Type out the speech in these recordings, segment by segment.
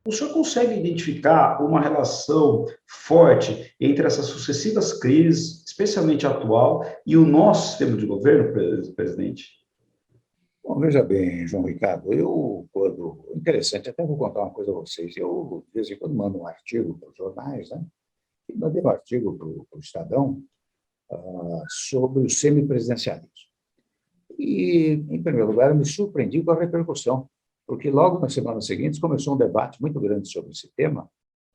O senhor consegue identificar uma relação forte entre essas sucessivas crises, especialmente a atual, e o nosso sistema de governo, presidente? Bom, veja bem, João Ricardo, interessante, até vou contar uma coisa a vocês. Eu, de vez em quando, mando um artigo para os jornais, né? E mandei um artigo para o Estadão sobre o semipresidencialismo. E, em primeiro lugar, eu me surpreendi com a repercussão, porque logo nas semanas seguintes começou um debate muito grande sobre esse tema,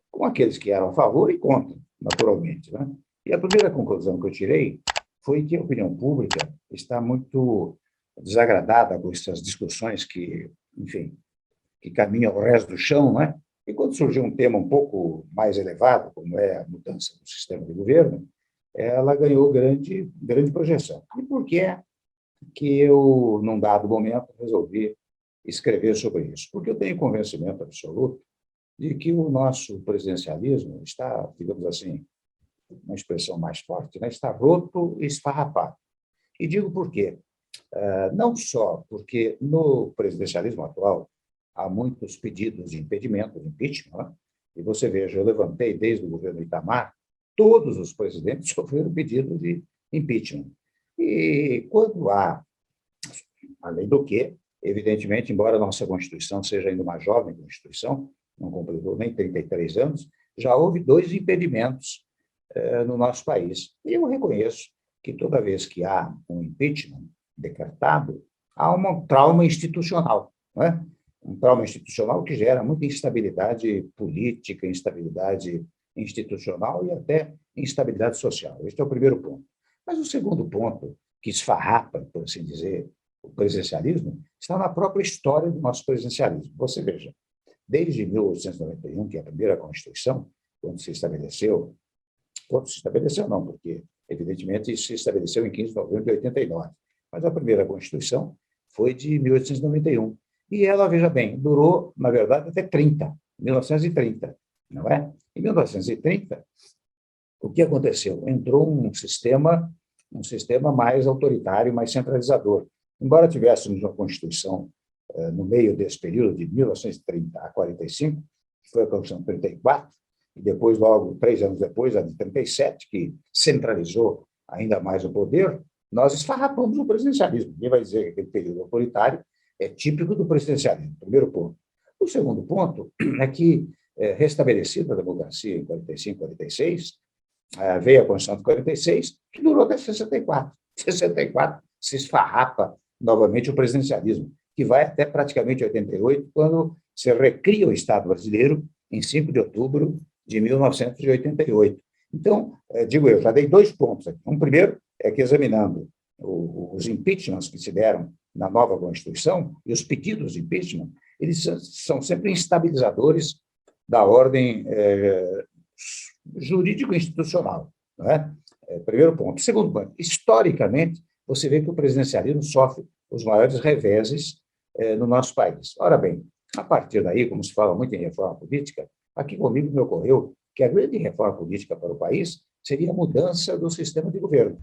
com aqueles que eram a favor e contra, naturalmente, né? E a primeira conclusão que eu tirei foi que a opinião pública está muito desagradada com essas discussões que, enfim, que caminham ao resto do chão, né? E quando surgiu um tema um pouco mais elevado, como é a mudança do sistema de governo, ela ganhou grande projeção. E por que é que eu, num dado momento, resolvi escrever sobre isso? Porque eu tenho convencimento absoluto de que o nosso presidencialismo está, digamos assim, uma expressão mais forte, né? Está roto e esfarrapado. E digo por quê? Não só porque no presidencialismo atual há muitos pedidos de impedimento, de impeachment, né? E você veja, eu levantei desde o governo Itamar, todos os presidentes sofreram pedido de impeachment. E quando há, além do que, evidentemente, embora a nossa Constituição seja ainda uma jovem Constituição, não completou nem 33 anos, já houve dois impedimentos no nosso país. E eu reconheço que toda vez que há um impeachment decretado, há um trauma institucional, não é? Um trauma institucional que gera muita instabilidade política, instabilidade institucional e até instabilidade social. Este é o primeiro ponto. Mas o segundo ponto, que esfarrapa, por assim dizer, o presidencialismo, está na própria história do nosso presidencialismo. Você veja, desde 1891, que é a primeira Constituição, quando se estabeleceu não, porque, evidentemente, isso se estabeleceu em 15 de novembro de 89, mas a primeira Constituição foi de 1891. E ela, veja bem, durou, na verdade, até 1930, não é? Em 1930, o que aconteceu? Entrou um sistema mais autoritário, mais centralizador. Embora tivéssemos uma Constituição no meio desse período, de 1930 a 45, que foi a Constituição 34, e depois, logo, 3 anos depois, a de 37, que centralizou ainda mais o poder, nós esfarrapamos o presidencialismo. Ninguém vai dizer que aquele período autoritário é típico do presidencialismo, primeiro ponto. O segundo ponto é que, restabelecida a democracia em 45, 46, veio a Constituição de 46, que durou até 64. 64 se esfarrapa novamente o presidencialismo, que vai até praticamente 88, quando se recria o Estado brasileiro em 5 de outubro de 1988. Então, digo eu, já dei 2 pontos aqui. Um primeiro é que, examinando os impeachments que se deram na nova Constituição e os pedidos de impeachment, eles são sempre instabilizadores da ordem jurídico-institucional. Não é? Primeiro ponto. Segundo ponto, historicamente, você vê que o presidencialismo sofre os maiores reveses no nosso país. Ora bem, a partir daí, como se fala muito em reforma política, aqui comigo me ocorreu que a grande reforma política para o país seria a mudança do sistema de governo.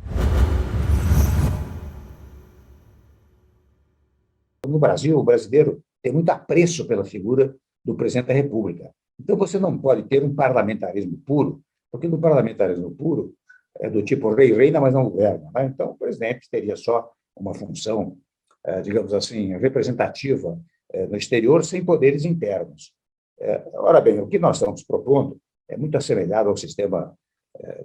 No Brasil, o brasileiro tem muito apreço pela figura do presidente da República. Então, você não pode ter um parlamentarismo puro, porque no parlamentarismo puro é do tipo rei reina, mas não governa. Né? Então, o presidente teria só uma função, digamos assim, representativa no exterior, sem poderes internos. Ora bem, o que nós estamos propondo é muito assemelhado ao sistema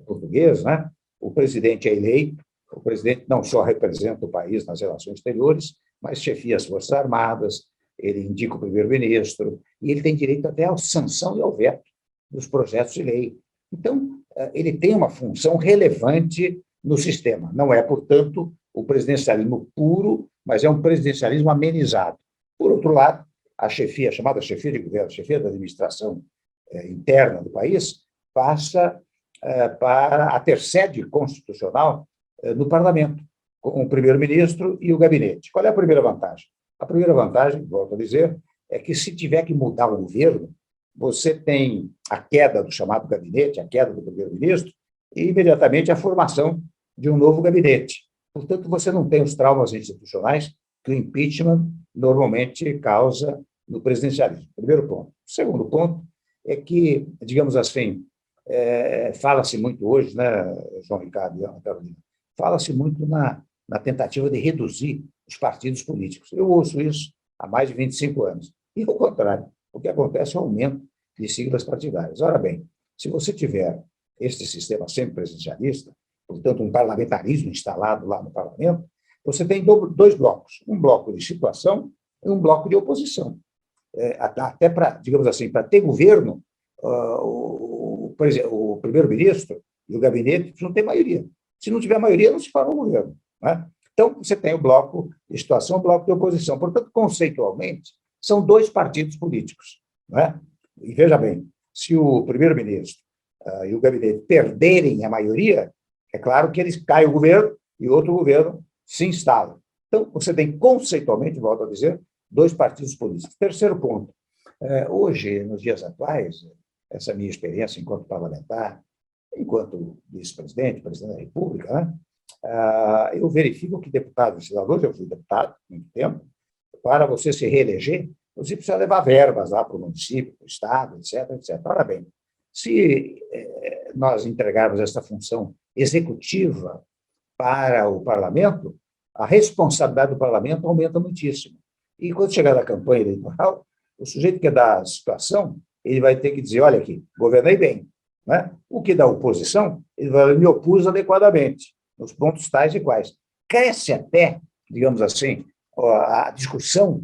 português, né? O presidente é eleito, o presidente não só representa o país nas relações exteriores, mas chefia as Forças Armadas, ele indica o primeiro-ministro, e ele tem direito até à sanção e ao veto dos projetos de lei. Então, ele tem uma função relevante no sistema. Não é, portanto, o presidencialismo puro, mas é um presidencialismo amenizado. Por outro lado, a chefia, chamada chefia de governo, chefia da administração interna do país, passa para a ter sede constitucional no parlamento, com o primeiro-ministro e o gabinete. Qual é a primeira vantagem? A primeira vantagem, volto a dizer, é que se tiver que mudar o governo, você tem a queda do chamado gabinete, a queda do primeiro-ministro, e imediatamente a formação de um novo gabinete. Portanto, você não tem os traumas institucionais que o impeachment normalmente causa no presidencialismo. Primeiro ponto. O segundo ponto é que, digamos assim, fala-se muito hoje, né, João Ricardo e Ana Carolina, fala-se muito na tentativa de reduzir os partidos políticos. Eu ouço isso há mais de 25 anos. E, ao contrário, o que acontece é o aumento de siglas partidárias. Ora bem, se você tiver este sistema semipresidencialista, portanto, um parlamentarismo instalado lá no parlamento, você tem dois blocos, um bloco de situação e um bloco de oposição. Até para, digamos assim, para ter governo, o primeiro-ministro e o gabinete precisam ter maioria. Se não tiver maioria, não se fará um governo. Né? Então, você tem o bloco de situação e o bloco de oposição. Portanto, conceitualmente, são dois partidos políticos. Né? E veja bem, se o primeiro-ministro e o gabinete perderem a maioria, é claro que eles caem o governo e outro governo se instala. Então, você tem conceitualmente, volto a dizer, dois partidos políticos. Terceiro ponto. Hoje, nos dias atuais, essa minha experiência enquanto parlamentar, enquanto vice-presidente, presidente da República, né, eu verifico que deputados e senadores, eu fui deputado há muito tempo, para você se reeleger, você precisa levar verbas lá para o município, para o estado, etc, etc. Ora bem, se nós entregarmos essa função executiva para o parlamento, a responsabilidade do parlamento aumenta muitíssimo. E quando chegar na campanha eleitoral, o sujeito que é da situação, ele vai ter que dizer, olha aqui, governei bem. Né? O que da oposição, ele vai me opus adequadamente, nos pontos tais e quais. Cresce até, digamos assim, a discussão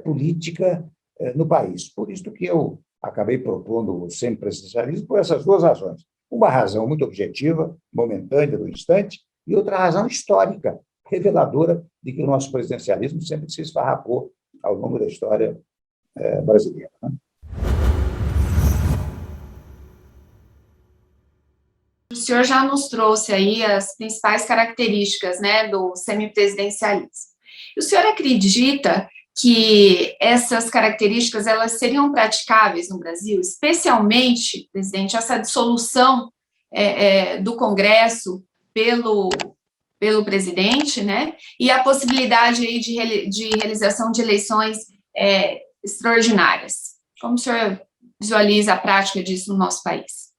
política no país. Por isso que eu acabei propondo o semipresidencialismo por essas duas razões. Uma razão muito objetiva, momentânea, do instante, e outra razão histórica, reveladora de que o nosso presidencialismo sempre se esfarrapou ao longo da história brasileira. Né? O senhor já nos trouxe aí as principais características, né, do semipresidencialismo. O senhor acredita que essas características elas seriam praticáveis no Brasil, especialmente, presidente, essa dissolução do Congresso pelo presidente, né, e a possibilidade aí de realização de eleições extraordinárias? Como o senhor visualiza a prática disso no nosso país?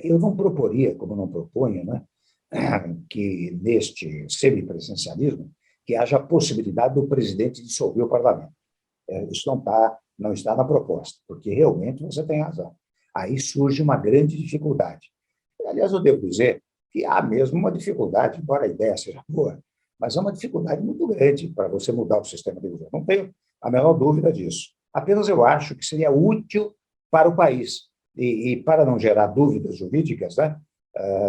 Eu não proporia, como não proponho, né, que neste semipresidencialismo que haja a possibilidade do presidente dissolver o parlamento. Isso não está na proposta, porque realmente você tem razão. Aí surge uma grande dificuldade. Aliás, eu devo dizer que há mesmo uma dificuldade, embora a ideia seja boa, mas há uma dificuldade muito grande para você mudar o sistema de governo. Não tenho a menor dúvida disso. Apenas eu acho que seria útil para o país. E para não gerar dúvidas jurídicas, né,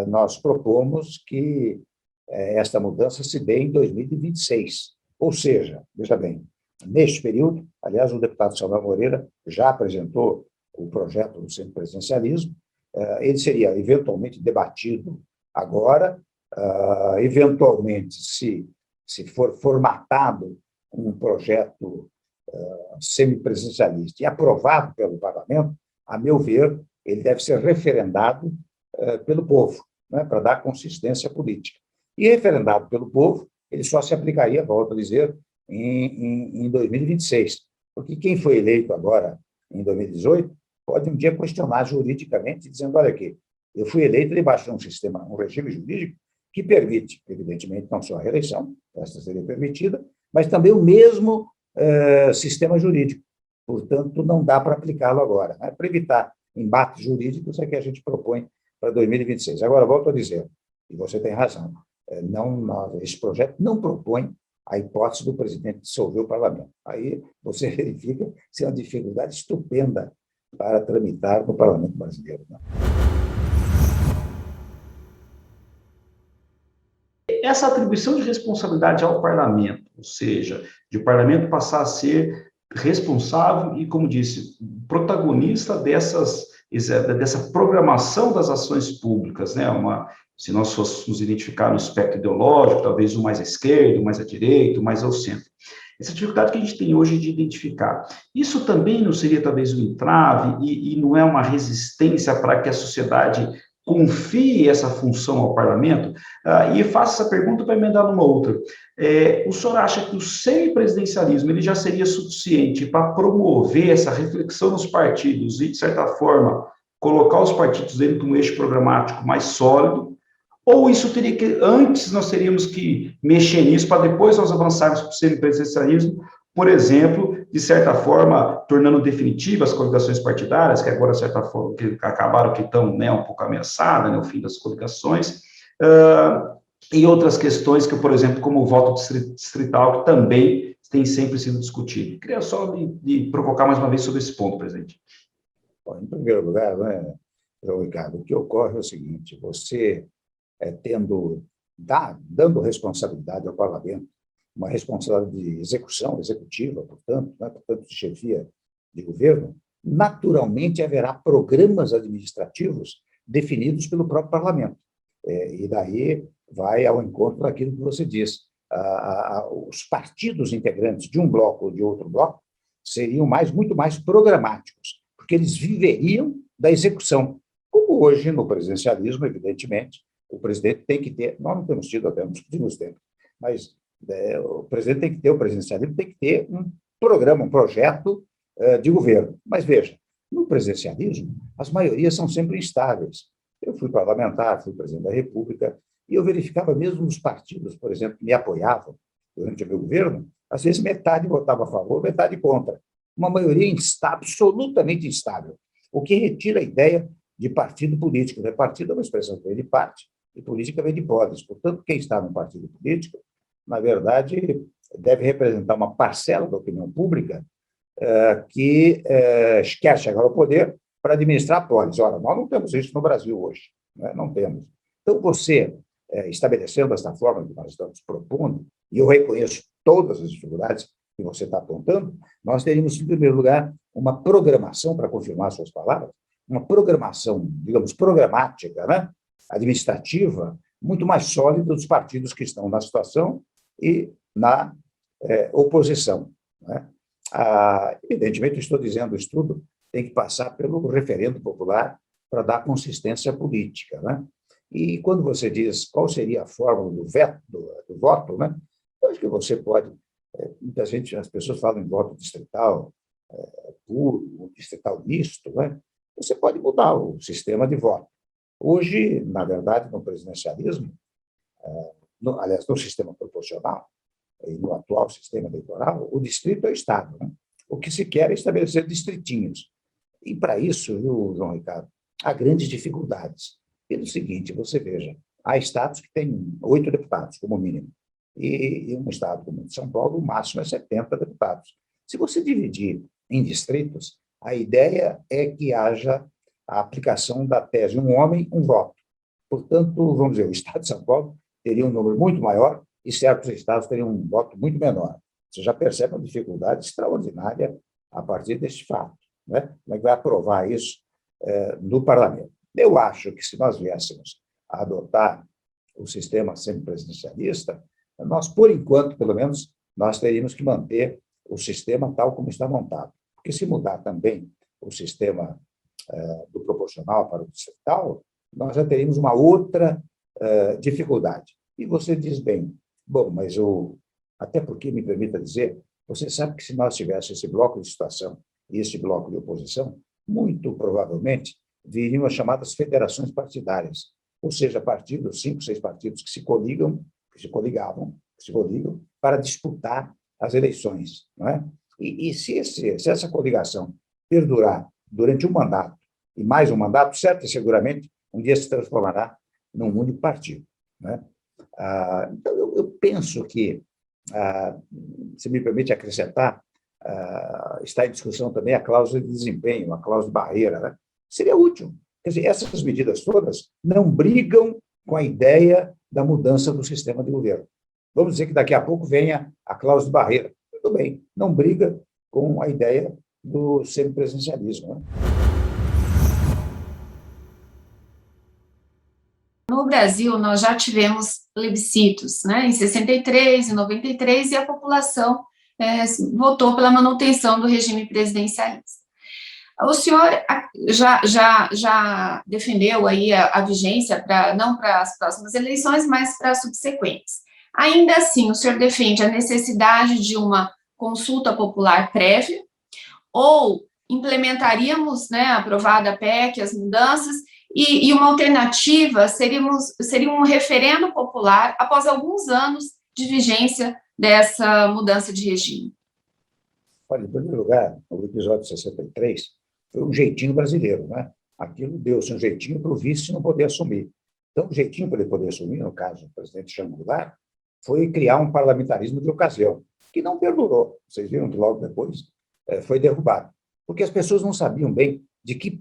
nós propomos que esta mudança se dê em 2026. Ou seja, veja bem, neste período, aliás, o deputado Samuel Moreira já apresentou o projeto do semipresidencialismo, ele seria eventualmente debatido agora, eventualmente, se for formatado um projeto semipresidencialista e aprovado pelo parlamento, a meu ver, ele deve ser referendado pelo povo, né, para dar consistência política. E referendado pelo povo, ele só se aplicaria, volto a dizer, em 2026. Porque quem foi eleito agora, em 2018, pode um dia questionar juridicamente, dizendo, olha aqui, eu fui eleito debaixo de um regime jurídico que permite, evidentemente, não só a reeleição, esta seria permitida, mas também o mesmo sistema jurídico. Portanto, não dá para aplicá-lo agora. Né? Para evitar embates jurídicos é que a gente propõe para 2026. Agora, volto a dizer, e você tem razão, esse projeto não propõe a hipótese do presidente dissolver o parlamento. Aí você verifica se é uma dificuldade estupenda para tramitar no parlamento brasileiro. Né? Essa atribuição de responsabilidade ao parlamento, ou seja, de o parlamento passar a ser responsável e, como disse, protagonista dessa programação das ações públicas, né? Se nós fôssemos identificar no espectro ideológico, talvez um mais à esquerda, um mais à direita, um mais ao centro. Essa dificuldade que a gente tem hoje de identificar. Isso também não seria talvez um entrave e não é uma resistência para que a sociedade confie essa função ao parlamento? E faço essa pergunta para emendar numa outra. O senhor acha que o semipresidencialismo ele já seria suficiente para promover essa reflexão nos partidos e, de certa forma, colocar os partidos dentro de um eixo programático mais sólido? Ou isso teria que, antes nós teríamos que mexer nisso para depois nós avançarmos para o semipresidencialismo, por exemplo, de certa forma, tornando definitivas as coligações partidárias, que agora, de certa forma, que acabaram que estão, né, um pouco ameaçadas, né, o fim das coligações, e outras questões que, por exemplo, como o voto distrital, que também tem sempre sido discutido. Queria só de provocar mais uma vez sobre esse ponto, presidente. Bom, em primeiro lugar, né, João Ricardo, o que ocorre é o seguinte: você dando responsabilidade ao parlamento, uma responsabilidade de execução, executiva, portanto, né, portanto, de chefia de governo, naturalmente haverá programas administrativos definidos pelo próprio parlamento. E daí vai ao encontro daquilo que você diz. Os partidos integrantes de um bloco ou de outro bloco seriam muito mais programáticos, porque eles viveriam da execução. Como hoje, no presidencialismo, evidentemente, o presidente tem que ter, nós não temos tido até nos últimos tempos, mas o presidente tem que ter, o presidencialismo tem que ter um programa, um projeto de governo. Mas veja, no presidencialismo, as maiorias são sempre instáveis. Eu fui parlamentar, fui presidente da República, e eu verificava mesmo os partidos, por exemplo, que me apoiavam durante o meu governo, às vezes metade votava a favor, metade contra. Uma maioria absolutamente instável, o que retira a ideia de partido político. Partido é uma expressão que vem de parte, e política vem de podes. Portanto, quem está no partido político, na verdade, deve representar uma parcela da opinião pública que quer chegar ao poder para administrar podes. Ora, nós não temos isso no Brasil hoje, né? Não temos. Então, você, estabelecendo dessa forma que nós estamos propondo, e eu reconheço todas as dificuldades que você está apontando, nós teríamos, em primeiro lugar, uma programação, para confirmar suas palavras, uma programação, digamos, programática, né? Administrativa, muito mais sólida dos partidos que estão na situação e na oposição, né? Evidentemente, estou dizendo, o estudo tem que passar pelo referendo popular para dar consistência política, né? E quando você diz qual seria a fórmula do voto, né? Eu acho que você pode, muita gente, as pessoas falam em voto distrital puro, distrital misto, né? Você pode mudar o sistema de voto. Hoje, na verdade, no presidencialismo, aliás, no sistema proporcional e no atual sistema eleitoral, o distrito é o Estado, né? O que se quer é estabelecer distritinhos. E, para isso, viu, João Ricardo, há grandes dificuldades. Pelo seguinte, você veja, há estados que têm 8 deputados, como mínimo, e um estado como o de São Paulo, o máximo é 70 deputados. Se você dividir em distritos, a ideia é que haja a aplicação da tese um homem, um voto. Portanto, vamos dizer, o estado de São Paulo teria um número muito maior e certos estados teriam um voto muito menor. Você já percebe uma dificuldade extraordinária a partir deste fato, né? Como é que vai aprovar isso no parlamento? Eu acho que, se nós viéssemos a adotar o sistema semipresidencialista, nós, por enquanto, pelo menos, nós teríamos que manter o sistema tal como está montado. Porque, se mudar também o sistema do proporcional para o distrital, nós já teríamos uma outra dificuldade. E você diz bem, bom, mas até porque, me permita dizer, você sabe que, se nós tivéssemos esse bloco de situação e esse bloco de oposição, muito provavelmente viriam as chamadas federações partidárias, ou seja, partidos, 5, 6 partidos que se coligam para disputar as eleições, não é? E se essa coligação perdurar durante um mandato e mais um mandato, certo e seguramente um dia se transformará num único partido, né? Então, eu penso que, se me permite acrescentar, está em discussão também a cláusula de desempenho, a cláusula de barreira, né? Seria útil. Quer dizer, essas medidas todas não brigam com a ideia da mudança do sistema de governo. Vamos dizer que daqui a pouco venha a cláusula de barreira. Tudo bem, não briga com a ideia do semipresidencialismo, né? No Brasil, nós já tivemos plebiscitos, né, em 63, em 93, e a população votou pela manutenção do regime presidencialista. O senhor já defendeu aí a vigência, não para as próximas eleições, mas para as subsequentes. Ainda assim, o senhor defende a necessidade de uma consulta popular prévia, ou implementaríamos, né, aprovada a PEC, as mudanças, e uma alternativa seria um referendo popular após alguns anos de vigência dessa mudança de regime? Olha, em primeiro lugar, o episódio 63 foi um jeitinho brasileiro, né? Aquilo deu-se um jeitinho para o vice não poder assumir. Então, o jeitinho para ele poder assumir, no caso do presidente Jango Goulart, foi criar um parlamentarismo de ocasião, que não perdurou. Vocês viram que logo depois foi derrubado, porque as pessoas não sabiam bem de que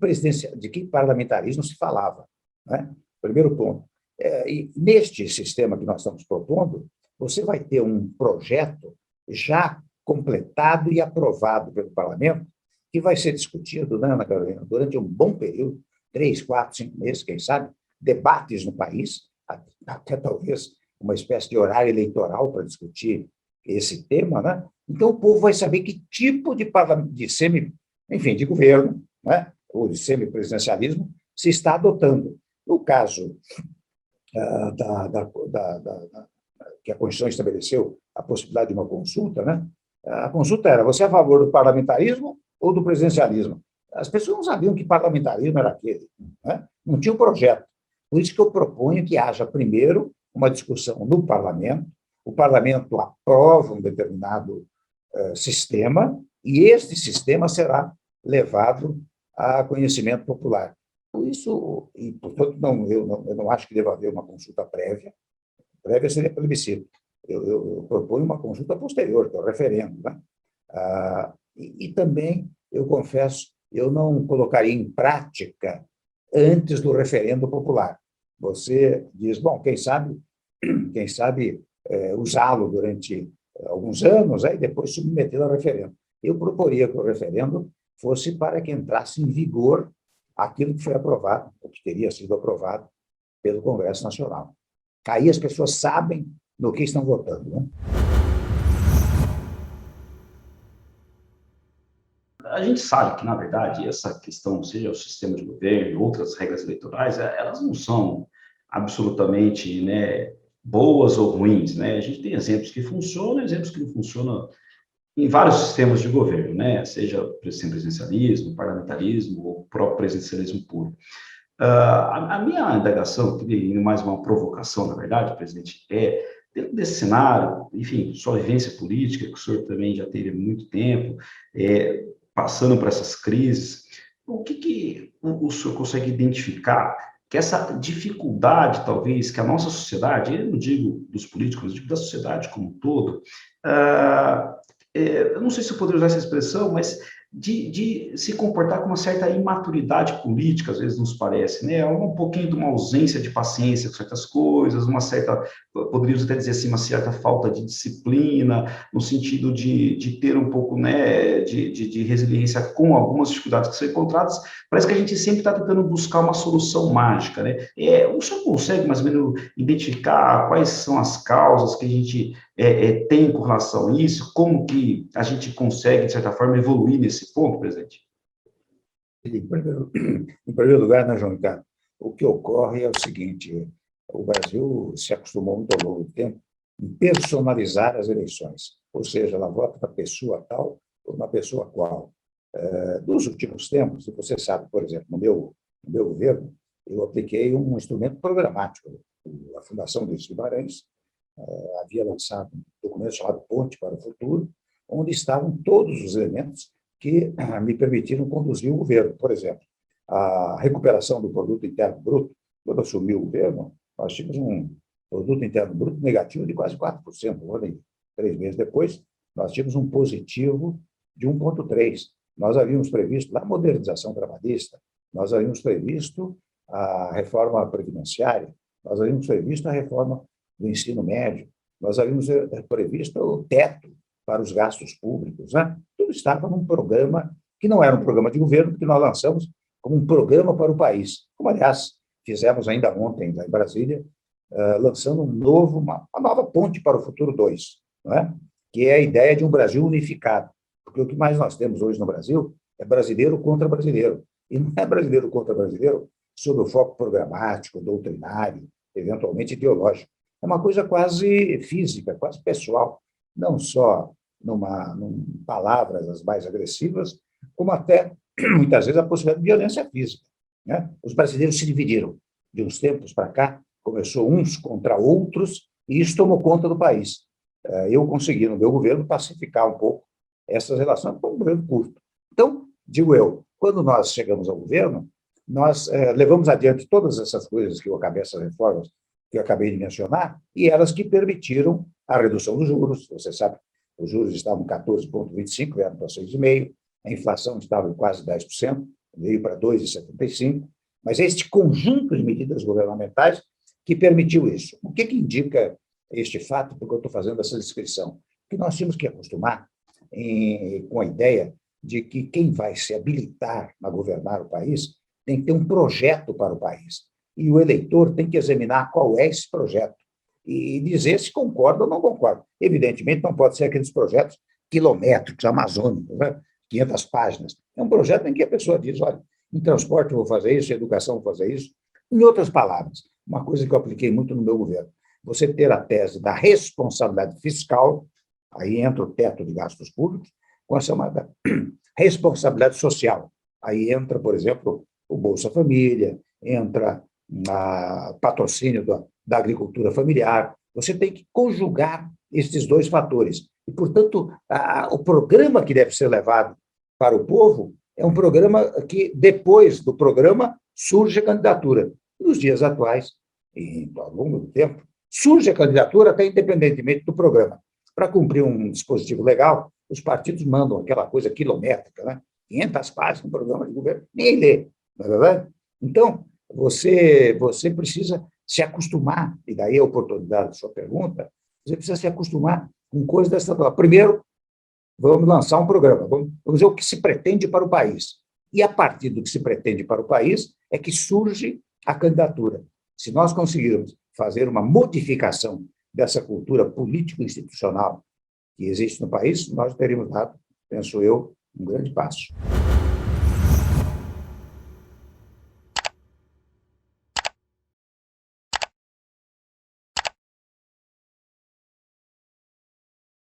parlamentarismo se falava, né? Primeiro ponto. E neste sistema que nós estamos propondo, você vai ter um projeto já completado e aprovado pelo parlamento, que vai ser discutido, né, Ana Carolina, durante um bom período, 3, 4, 5 meses, quem sabe, debates no país, até talvez uma espécie de horário eleitoral para discutir esse tema, né? Então o povo vai saber que tipo de de governo, né, ou de semipresidencialismo se está adotando. No caso que a Constituição estabeleceu a possibilidade de uma consulta, né? A consulta era: você é a favor do parlamentarismo ou do presidencialismo? As pessoas não sabiam que parlamentarismo era aquele, né? Não tinha um projeto. Por isso que eu proponho que haja primeiro uma discussão no parlamento, o parlamento aprova um determinado sistema, e este sistema será levado a conhecimento popular. Por isso, e portanto, eu não acho que deva haver uma consulta prévia. Prévia seria plebiscito. Eu proponho uma consulta posterior, que é o referendo, né? E também, eu confesso, eu não colocaria em prática antes do referendo popular. Você diz, bom, quem sabe usá-lo durante alguns anos, e depois submetê-lo ao referendo. Eu proporia que o referendo fosse para que entrasse em vigor aquilo que foi aprovado, ou que teria sido aprovado pelo Congresso Nacional. Aí as pessoas sabem no que estão votando, né? A gente sabe que, na verdade, essa questão, seja o sistema de governo, outras regras eleitorais, elas não são absolutamente, né, boas ou ruins, né? A gente tem exemplos que funcionam, exemplos que não funcionam em vários sistemas de governo, né? Seja presidencialismo, parlamentarismo ou próprio presidencialismo puro. A minha indagação, e mais uma provocação, na verdade, presidente, dentro desse cenário, enfim, sua vivência política, que o senhor também já teve há muito tempo, passando por essas crises, o que o senhor consegue identificar que essa dificuldade, talvez, que a nossa sociedade, eu não digo dos políticos, eu digo da sociedade como um todo, eu não sei se eu poderia usar essa expressão, mas de se comportar com uma certa imaturidade política, às vezes nos parece, né? Um pouquinho de uma ausência de paciência com certas coisas, uma certa, poderíamos até dizer assim, uma certa falta de disciplina, no sentido de ter um pouco, né, de resiliência com algumas dificuldades que são encontradas. Parece que a gente sempre está tentando buscar uma solução mágica, né? O senhor consegue, mais ou menos, identificar quais são as causas que a gente tem com relação a isso? Como que a gente consegue, de certa forma, evoluir nesse ponto, presidente? Em primeiro lugar, né, João Ricardo, o que ocorre é o seguinte: o Brasil se acostumou muito ao longo do tempo em personalizar as eleições, ou seja, ela vota para pessoa tal ou uma pessoa qual. Nos últimos tempos, e você sabe, por exemplo, no meu governo, eu apliquei um instrumento programático. A Fundação Luiz Guimarães havia lançado um documento chamado Ponte para o Futuro, onde estavam todos os elementos que me permitiram conduzir o governo. Por exemplo, a recuperação do produto interno bruto. Quando eu assumi o governo, nós tínhamos um produto interno bruto negativo de quase 4%. Olha, 3 meses depois, nós tínhamos um positivo de 1,3%. Nós havíamos previsto a modernização trabalhista, nós havíamos previsto a reforma previdenciária, nós havíamos previsto a reforma do ensino médio, nós havíamos previsto o teto para os gastos públicos, né? Tudo estava num programa que não era um programa de governo, que nós lançamos como um programa para o país. Como, aliás, fizemos ainda ontem, lá em Brasília, lançando uma nova Ponte para o Futuro 2, não é? Que é a ideia de um Brasil unificado. Porque o que mais nós temos hoje no Brasil é brasileiro contra brasileiro. E não é brasileiro contra brasileiro sob o foco programático, doutrinário, eventualmente ideológico. É uma coisa quase física, quase pessoal, não só em palavras as mais agressivas, como até, muitas vezes, a possibilidade de violência física. Né? Os brasileiros se dividiram. De uns tempos para cá, começou uns contra outros, e isso tomou conta do país. Eu consegui, no meu governo, pacificar um pouco essas relações, com um governo curto. Então, digo eu, quando nós chegamos ao governo, nós levamos adiante todas essas coisas essas reformas que eu acabei de mencionar, e elas que permitiram a redução dos juros. Você sabe, os juros estavam em 14,25%, vieram para 6,5%, a inflação estava em quase 10%, veio para 2,75%, mas é este conjunto de medidas governamentais que permitiu isso. O que indica este fato, porque eu estou fazendo essa descrição? Que nós tínhamos que acostumar com a ideia de que quem vai se habilitar a governar o país tem que ter um projeto para o país. E o eleitor tem que examinar qual é esse projeto e dizer se concorda ou não concorda. Evidentemente, não pode ser aqueles projetos quilométricos, amazônicos, né? 500 páginas. É um projeto em que a pessoa diz, olha, em transporte eu vou fazer isso, em educação eu vou fazer isso. Em outras palavras, uma coisa que eu apliquei muito no meu governo, você ter a tese da responsabilidade fiscal, aí entra o teto de gastos públicos, com a chamada responsabilidade social. Aí entra, por exemplo, o Bolsa Família, entra o patrocínio da agricultura familiar. Você tem que conjugar esses dois fatores. E, portanto, o programa que deve ser levado para o povo é um programa que, depois do programa, surge a candidatura. Nos dias atuais, e ao longo do tempo, surge a candidatura até independentemente do programa. Para cumprir um dispositivo legal, os partidos mandam aquela coisa quilométrica, né? 500 páginas no programa de governo, ninguém lê, não é verdade? Então, você precisa se acostumar, e daí a oportunidade da sua pergunta, você precisa se acostumar com coisas dessa forma. Primeiro, vamos lançar um programa, vamos ver o que se pretende para o país. E, a partir do que se pretende para o país, é que surge a candidatura. Se nós conseguirmos fazer uma modificação dessa cultura político-institucional que existe no país, nós teríamos dado, penso eu, um grande passo.